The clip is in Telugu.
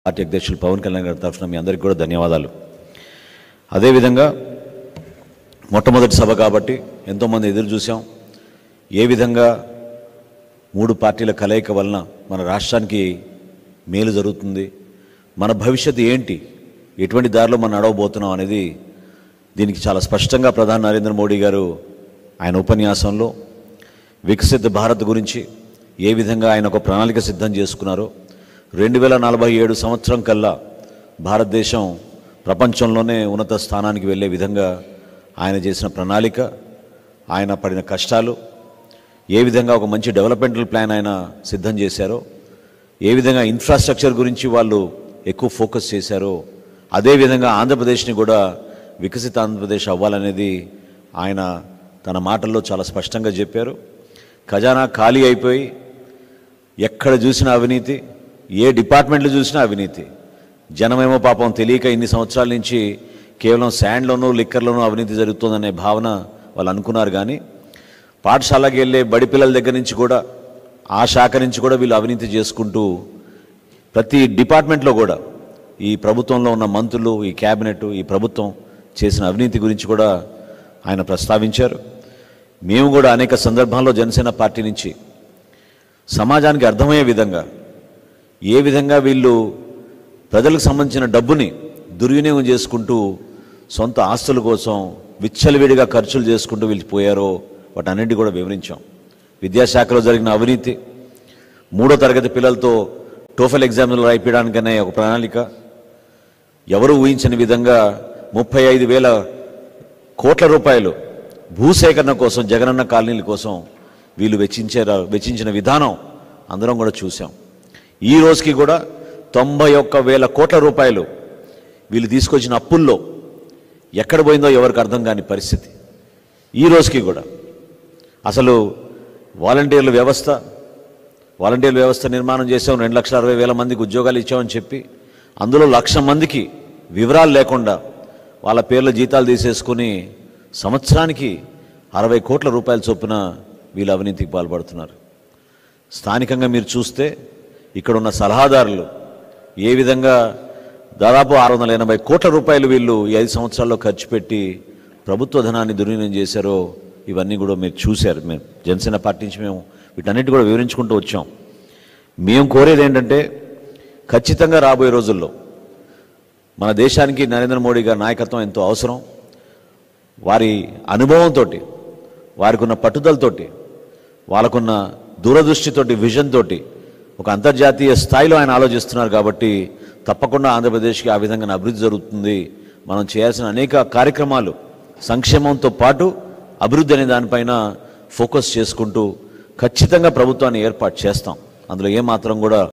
పార్టీ అధ్యక్షులు పవన్ కళ్యాణ్ గారి తరఫున మీ అందరికీ కూడా ధన్యవాదాలు. అదేవిధంగా మొట్టమొదటి సభ కాబట్టి ఎంతోమంది ఎదురు చూసాం. ఏ విధంగా మూడు పార్టీల కలయిక వలన మన రాష్ట్రానికి మేలు జరుగుతుంది, మన భవిష్యత్తు ఏంటి, ఎటువంటి దారిలో మనం నడవబోతున్నాం అనేది దీనికి చాలా స్పష్టంగా ప్రధాని నరేంద్ర మోడీ గారు ఆయన ఉపన్యాసంలో వికసిత భారత్ గురించి ఏ విధంగా ఆయన ఒక ప్రణాళిక సిద్ధం చేసుకున్నారో 2047 సంవత్సరం కల్లా భారతదేశం ప్రపంచంలోనే ఉన్నత స్థానానికి వెళ్ళే విధంగా ఆయన చేసిన ప్రణాళిక, ఆయన పడిన కష్టాలు, ఏ విధంగా ఒక మంచి డెవలప్మెంటల్ ప్లాన్ ఆయన సిద్ధం చేశారో, ఏ విధంగా ఇన్ఫ్రాస్ట్రక్చర్ గురించి వాళ్ళు ఎక్కువ ఫోకస్ చేశారో, అదేవిధంగా ఆంధ్రప్రదేశ్ని కూడా వికసిత ఆంధ్రప్రదేశ్ అవ్వాలనేది ఆయన తన మాటల్లో చాలా స్పష్టంగా చెప్పారు. ఖజానా ఖాళీ అయిపోయి ఎక్కడ చూసినా అవినీతి, ఏ డిపార్ట్మెంట్లో చూసినా అవినీతి, జనమేమో పాపం తెలియక ఇన్ని సంవత్సరాల నుంచి కేవలం శాండ్లోనూ లిక్కర్లోనూ అవినీతి జరుగుతుందనే భావన వాళ్ళు అనుకున్నారు. కానీ పాఠశాలకి వెళ్ళే బడి పిల్లల దగ్గర నుంచి కూడా ఆ శాఖ నుంచి కూడా వీళ్ళు అవినీతి చేసుకుంటూ ప్రతి డిపార్ట్మెంట్లో కూడా ఈ ప్రభుత్వంలో ఉన్న మంత్రులు, ఈ క్యాబినెట్, ఈ ప్రభుత్వం చేసిన అవినీతి గురించి కూడా ఆయన ప్రస్తావించారు. మేము కూడా అనేక సందర్భాల్లో జనసేన పార్టీ నుంచి సమాజానికి అర్థమయ్యే విధంగా ఏ విధంగా వీళ్ళు ప్రజలకు సంబంధించిన డబ్బుని దుర్వినియోగం చేసుకుంటూ సొంత ఆస్తుల కోసం విచ్చలవిడిగా ఖర్చులు చేసుకుంటూ వీళ్ళు పోయారో వాటన్నింటినీ కూడా వివరించాం. విద్యాశాఖలో జరిగిన అవినీతి, 3వ తరగతి పిల్లలతో టోఫెల్ ఎగ్జామ్లు రాయిపించడానికనే ఒక ప్రణాళిక, ఎవరు ఊహించని విధంగా 35,000 కోట్ల రూపాయలు భూసేకరణ కోసం, జగనన్న కాలనీల కోసం వీళ్ళు వెచ్చించిన విధానం అందరం కూడా చూసాం. ఈ రోజుకి కూడా 91,000 కోట్ల రూపాయలు వీళ్ళు తీసుకొచ్చిన అప్పుల్లో ఎక్కడ పోయిందో ఎవరికి అర్థం కాని పరిస్థితి. ఈ రోజుకి కూడా అసలు వాలంటీర్ల వ్యవస్థ నిర్మాణం చేసాం, 2,60,000 మందికి ఉద్యోగాలు ఇచ్చామని చెప్పి అందులో 1,00,000 మందికి వివరాలు లేకుండా వాళ్ళ పేర్ల జీతాలు తీసేసుకుని సంవత్సరానికి 60 కోట్ల రూపాయల చొప్పున వీళ్ళు అవినీతికి పాల్పడుతున్నారు. స్థానికంగా మీరు చూస్తే ఇక్కడ ఉన్న సలహాదారులు ఏ విధంగా దాదాపు 680 కోట్ల రూపాయలు వీళ్ళు ఈ 5 సంవత్సరాల్లో ఖర్చు పెట్టి ప్రభుత్వ ధనాన్ని దుర్వినియోగం చేశారో ఇవన్నీ కూడా మీరు చూశారు. మేము జనసేన పార్టీ నుంచి మేము వీటన్నిటి కూడా వివరించుకుంటూ వచ్చాం. మేము కోరేది ఏంటంటే ఖచ్చితంగా రాబోయే రోజుల్లో మన దేశానికి నరేంద్ర మోడీ గారి నాయకత్వం ఎంతో అవసరం. వారి అనుభవంతో, వారికి ఉన్న పట్టుదలతోటి, వాళ్ళకున్న దూరదృష్టితోటి, విజన్ తోటి ఒక అంతర్జాతీయ స్థాయిలో ఆయన ఆలోచిస్తున్నారు. కాబట్టి తప్పకుండా ఆంధ్రప్రదేశ్కి ఆ విధంగా అభివృద్ధి జరుగుతుంది. మనం చేయాల్సిన అనేక కార్యక్రమాలు సంక్షేమంతో పాటు అభివృద్ధి అనే దానిపైన ఫోకస్ చేసుకుంటూ ఖచ్చితంగా ప్రభుత్వాన్ని ఏర్పాటు చేస్తాం. అందులో ఏమాత్రం కూడా